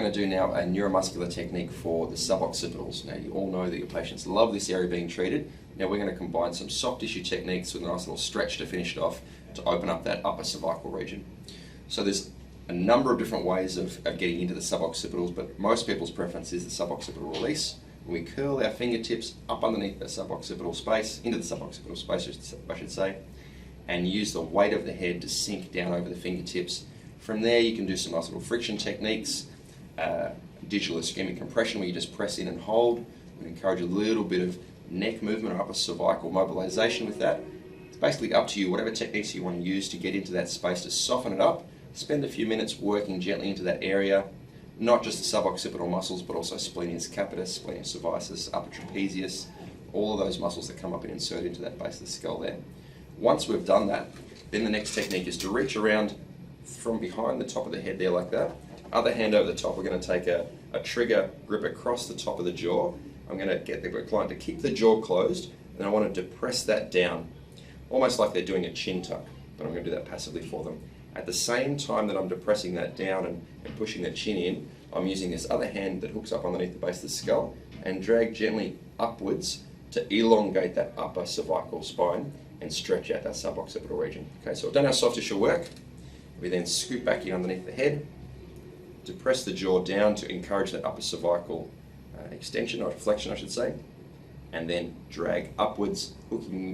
going to do now a neuromuscular technique for the suboccipitals. Now you all know that your patients love this area being treated. Now we're going to combine some soft tissue techniques with a nice little stretch to finish it off to open up that upper cervical region. So there's a number of different ways of getting into the suboccipitals, but most people's preference is the suboccipital release. We curl our fingertips up underneath the suboccipital space, into the suboccipital space I should say, and use the weight of the head to sink down over the fingertips. From there you can do some nice little friction techniques, digital ischemic compression where you just press in and hold. We encourage a little bit of neck movement or upper cervical mobilization with that. It's basically up to you, whatever techniques you want to use to get into that space to soften it up. Spend a few minutes working gently into that area, not just the suboccipital muscles, but also splenius capitis, splenius cervicis, upper trapezius, all of those muscles that come up and insert into that base of the skull there. Once we've done that, then the next technique is to reach around from behind the top of the head there like that. Other hand over the top, we're going to take a trigger grip across the top of the jaw. I'm going to get the client to keep the jaw closed, and I want to depress that down, almost like they're doing a chin tuck, but I'm going to do that passively for them. At the same time that I'm depressing that down and pushing the chin in, I'm using this other hand that hooks up underneath the base of the skull and drag gently upwards to elongate that upper cervical spine and stretch out that suboccipital region. Okay, so we've done our soft tissue work. We then scoop back in underneath the head, depress the jaw down to encourage that upper cervical extension or flexion I should say, and then drag upwards,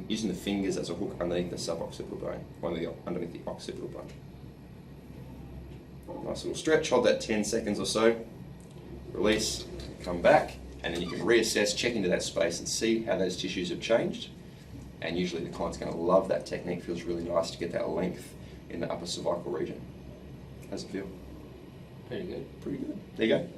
using the fingers as a hook underneath the suboccipital bone, underneath the occipital bone. Nice little stretch, hold that 10 seconds or so, release, come back, and then you can reassess, check into that space and see how those tissues have changed. And usually the client's going to love that technique. Feels really nice to get that length in the upper cervical region. How's it feel? Pretty good. Pretty good. There you go.